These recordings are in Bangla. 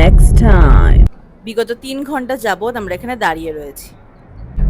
next time. বিগত 3 ঘন্টা যাবত আমরা এখানে দাঁড়িয়ে রয়েছি।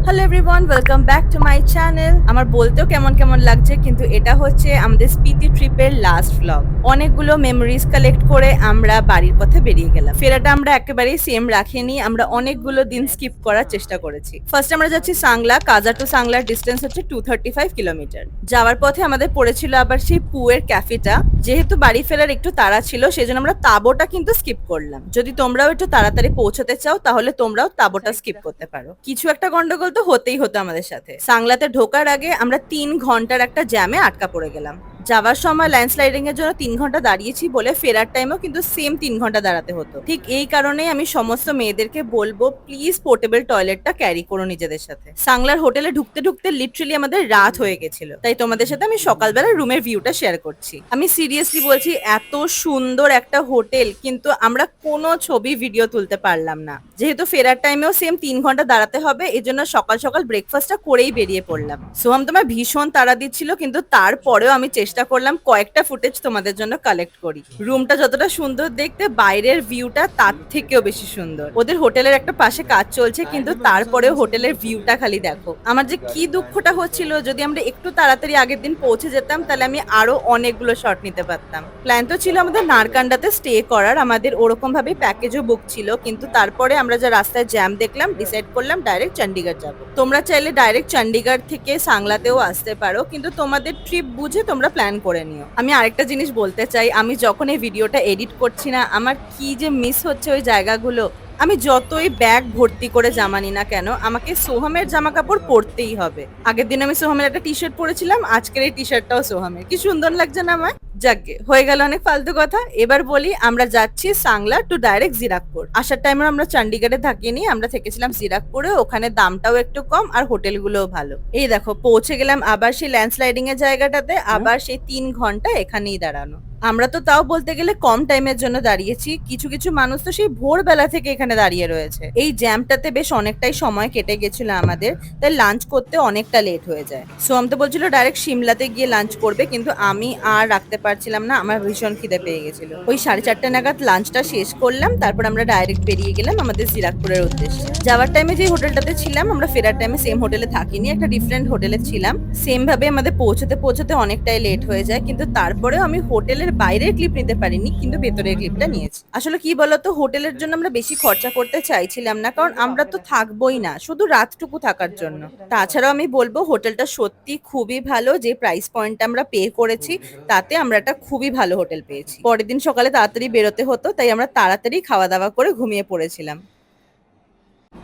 Hello everyone, welcome back to my channel. আমার বলতেও কেমন কেমন লাগছে, কিন্তু এটা হচ্ছে আমাদের স্পিতি ট্রিপের লাস্ট ভ্লগ। অনেকগুলো মেমোরিজ কালেক্ট করে আমরা বাড়ির পথে বেরিয়ে গেলাম। ফেরাটা আমরা একেবারেই সেম রাখিনি, আমরা অনেকগুলো দিন স্কিপ করার চেষ্টা করেছি। ফার্স্ট আমরা যাচ্ছি সাংলা। কাজা টু সাংলার ডিস্টেন্স হচ্ছে 235 কিলোমিটার। যাওয়ার পথে আমাদের পড়েছিল আবার সেই পুয়ের ক্যাফেটা। যেহেতু বাড়ি ফেরার একটু তাড়া ছিল, সেজন্য আমরা তাবোটা কিন্তু স্কিপ করলাম। যদি তোমরাও একটু তাড়াতাড়ি পৌঁছতে চাও তাহলে তোমরাও তাবোটা স্কিপ করতে পারো। কিছু একটা গন্ডগোল তো হতেই হতো আমাদের সাথে। সাংলাতে ঢোকার আগে আমরা 3 ঘন্টার একটা জ্যামে আটকা পড়ে গেলাম। যাওয়ার সময় ল্যান্ডস্লাইডিং এর জন্য 3 ঘন্টা দাঁড়িয়েছি বলে ফেরার টাইমেও কিন্তু সেম 3 ঘন্টা দাঁড়াতে হতো। ঠিক এই কারণেই আমি সমস্ত মেয়েদেরকে বলবো, প্লিজ পোর্টেবল টয়লেটটা ক্যারি করো নিজেদের সাথে। সাংলার হোটেলে ঢুকতে ঢুকতে লিটারালি আমাদের রাত হয়ে গেছিল, তাই তোমাদের সাথে আমি সকালবেলা রুমের ভিউটা শেয়ার করছি। আমি সিরিয়াসলি বলছি, এত সুন্দর একটা হোটেল, কিন্তু আমরা কোনো ছবি ভিডিও তুলতে পারলাম না। যেহেতু ফেরার টাইমেও সেম 3 ঘন্টা দাঁড়াতে হবে, এজন্য সকাল সকাল ব্রেকফাস্টটা করেই বেরিয়ে পড়লাম। সোহাম তোমার ভীষণ তাড়া দিচ্ছিল, কিন্তু তারপরেও আমি চেষ্টা করলাম কয়েকটা ফুটেজ তোমাদের জন্য কালেক্ট করি। রুমটা যতটা সুন্দর দেখতে, বাইরের ভিউটা তার থেকেও বেশি সুন্দর। ওদের হোটেলের একটা পাশে কাজ চলছে, কিন্তু তারপরেও হোটেলের ভিউটা খালি দেখো। আমার যে কি দুঃখটা হচ্ছিল, যদি আমরা একটু তাড়াতাড়ি আগের দিন পৌঁছে যেতাম তাহলে আমি আরো অনেকগুলো শট নিতে পারতাম। প্ল্যান তো ছিল আমাদের নারকান্ডাতে স্টে করার, আমাদের ওরকম ভাবে প্যাকেজও বুক ছিল, কিন্তু তারপরে আমরা যা রাস্তায় জ্যাম দেখলাম, ডিসাইড করলাম ডাইরেক্ট চণ্ডীগড় যাব। তোমরা চাইলে ডাইরেক্ট চণ্ডীগড় থেকে সাংলাতেও আসতে পারো, কিন্তু তোমাদের ট্রিপ বুঝে তোমরা প্ল্যান করে নিও। আমি আরেকটা জিনিস বলতে চাই, আমি যখন এই ভিডিওটা এডিট করছি না, আমার কি যে মিস হচ্ছে ওই জায়গাগুলো। আমি যতই ব্যাগ ভর্তি করে জামা নি না কেন, আমাকে সোহামের জামা কাপড় পরতেই হবে। আগের দিন আমি সোহামের একটা টি শার্ট পরেছিলাম, আজকের এই টি শার্টটাও সোহামের। কি সুন্দর লাগছে না আমার? যাকে হয়ে গেল অনেক ফালতু কথা। এবার বলি, আমরা যাচ্ছি সাংলা টু ডাইরেক্ট জিরাকপুর। আসার টাইমে আমরা চণ্ডীগড়ে থাকিনি, আমরা থেকেছিলাম জিরাকপুরে। ওখানে দামটাও একটু কম আর হোটেলগুলোও ভালো। এই দেখো পৌঁছে গেলাম আবার সেই ল্যান্ডস্লাইডিং এর জায়গাটাতে, আবার সেই 3 ঘন্টা এখানেই দাঁড়ানো। আমরা তো তাও বলতে গেলে কম টাইমের জন্য দাঁড়িয়েছি, কিছু কিছু মানুষ তো সেই ভোরবেলা থেকে এখানে দাঁড়িয়ে রয়েছে। এই জ্যামটাতে বেশ অনেকটাই সময় কেটে গেছিল আমাদের, তাই লাঞ্চ করতে অনেকটা লেট হয়ে যায়। সোম তো বলছিল ডাইরেক্ট সিমলাতে গিয়ে লাঞ্চ করবে, কিন্তু আমি আর রাখতে পারছিলাম না, আমার ভীষণ খিদে পেয়ে গেছিল। ওই 4:30 নাগাদ লাঞ্চটা শেষ করলাম, তারপর আমরা ডাইরেক্ট বেরিয়ে গেলাম আমাদের জিরাকপুরের উদ্দেশ্যে। যাওয়ার টাইমে যে হোটেলটাতে ছিলাম, আমরা ফেরার টাইমে সেম হোটেলে থাকিনি, একটা ডিফারেন্ট হোটেলে ছিলাম। সেম ভাবে আমাদের পৌঁছতে পৌঁছতে অনেকটাই লেট হয়ে যায়, কিন্তু তারপরেও আমি হোটেলের বাইরের ক্লিপ নিতে পারিনি, কিন্তু ভেতরের ক্লিপটা নিয়েছি। আসলে কি বলতো, হোটেলের জন্য আমরা বেশি খরচা করতে চাইছিলাম না, কারণ আমরা তো থাকবোই না, শুধু রাতটুকু থাকার জন্য। তাছাড়াও আমি বলবো, হোটেলটা সত্যি খুবই ভালো। যে প্রাইস পয়েন্ট আমরা পে করেছি, তাতে আমরা একটা খুবই ভালো হোটেল পেয়েছি। পরের দিন সকালে তাড়াতাড়ি বেরোতে হতো, তাই আমরা তাড়াতাড়ি খাওয়া দাওয়া করে ঘুমিয়ে পড়েছিলাম।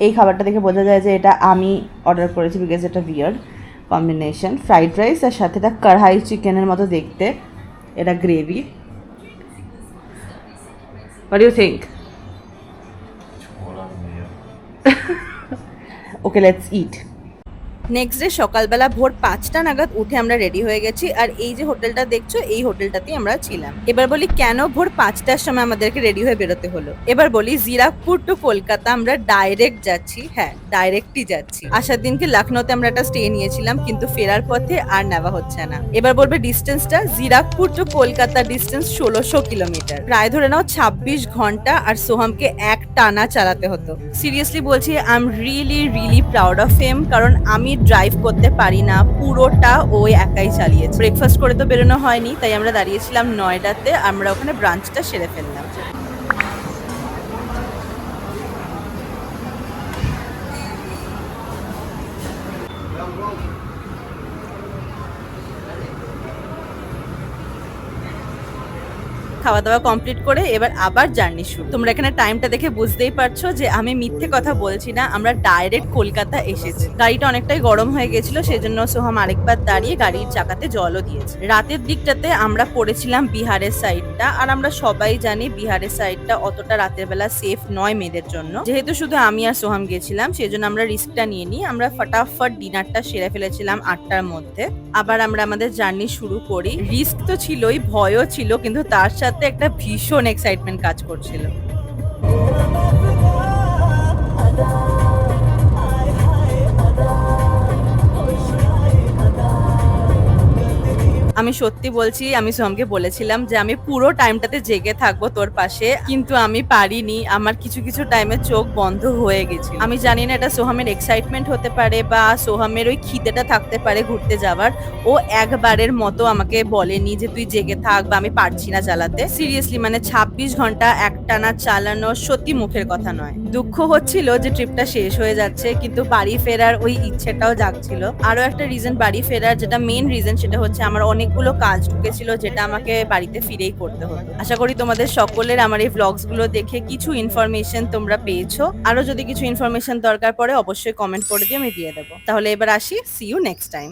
এই খাবারটা দেখে বোঝা যায় যে এটা আমি অর্ডার করেছি, বিকজ এটা বিয়ার্ড কম্বিনেশন। ফ্রাইড রাইস আর সাথে এটা কড়াই চিকেনের মতো দেখতে, এটা gravy. What do you think? Okay, let's eat. Next day সকালবেলা ভোর 5টা নাগাদ উঠে আমরা রেডি হয়ে গেছি, আর এই যে হোটেলটা দেখছো, এই হোটেলটাতেই আমরা ছিলাম। এবার বলি কেন ভোর 5টার সময় আমাদেরকে রেডি হয়ে বেরোতে হলো। এবার বলি, জিরাকপুর টু কলকাতা আমরা ডাইরেক্ট যাচ্ছি। হ্যাঁ, ডাইরেক্টই যাচ্ছি। আসার দিনকে লখনৌতে আমরা একটা স্টে নিয়েছিলাম, কিন্তু ফেরার পথে আর নেওয়া হচ্ছে না। এবার বলবে ডিস্টেন্সটা, জিরাকপুর টু কলকাতা ডিস্টেন্স 1600 কিলোমিটার, প্রায় ধরে নাও 26 ঘন্টা, আর সোহামকে এক টানা চালাতে হতো। সিরিয়াসলি বলছি, I am really proud of him, কারণ আমি ড্রাইভ করতে পারি না, পুরোটা ওই একাই চালিয়েছে। ব্রেকফাস্ট করে তো বেরোনো হয়নি, তাই আমরা দাঁড়িয়েছিলাম নয়ডাতে, আমরা ওখানে ব্রাঞ্চটা সেরে ফেললাম। খাওয়া দাওয়া কমপ্লিট করে এবার আবার জার্নি শুরু। তোমরা এখানে টাইমটা দেখে বুঝতেই পারছো যে আমি মিথ্যে কথা বলছি না, আমরা ডাইরেক্ট কলকাতা এসেছি। গাড়িটা অনেকটাই গরম হয়ে গেছিল, সেজন্য সোহাম আরেকবার দাঁড়িয়ে গাড়ির চাকাতে জলও দিয়েছে। রাতের দিকটাতে আমরা পড়েছিলাম বিহারের সাইডটা, আর আমরা সবাই জানি বিহারের সাইডটা অতটা রাতের বেলা সেফ নয় মেয়েদের জন্য। যেহেতু শুধু আমি আর সোহাম গেছিলাম, সেজন্য আমরা রিস্কটা নিয়ে নিই। আমরা ফটাফট ডিনারটা সেরে ফেলেছিলাম 8টার মধ্যে। আবার আমরা আমাদের জার্নি শুরু করি। রিস্ক তো ছিলই, ভয়ও ছিল, কিন্তু তার সাথে একটা ভীষণ এক্সাইটমেন্ট কাজ করছিল। আমি সত্যি বলছি, আমি সোহামকে বলেছিলাম যে আমি পুরো টাইমটাতে জেগে থাকবো তোর পাশে, কিন্তু আমি পারিনি। আমার কিছু কিছু টাইমে চোখ বন্ধ হয়ে গেছিল। আমি জানি না এটা সোহামের এক্সাইটমেন্ট হতে পারে বা সোহামের ওই খিদেটা থাকতে পারে ঘুরতে যাওয়ার। ও একবারের মতো আমাকে বলেনি যে তুই জেগে থাক বা আমি পারছি না চালাতে। সিরিয়াসলি মানে 26 ঘন্টা একটানা চালানো সত্যি মুখের কথা নয়। দুঃখ হচ্ছিল যে ট্রিপটা শেষ হয়ে যাচ্ছে, কিন্তু বাড়ি ফেরার ওই ইচ্ছেটাও জাগছিল। আরো একটা রিজন বাড়ি ফেরার, যেটা মেইন রিজন, সেটা হচ্ছে আমার অনেকগুলো কাজ ঢুকেছিল যেটা আমাকে বাড়িতে ফিরেই করতে হতো। আশা করি তোমাদের সকলের আমার এই ভ্লগস গুলো দেখে কিছু ইনফরমেশন তোমরা পেয়েছো। আরো যদি কিছু ইনফরমেশন দরকার পড়ে অবশ্যই কমেন্ট করে দিয়ে আমি দিয়ে দেবো। তাহলে এবার আসি, সি ইউ নেক্সট টাইম।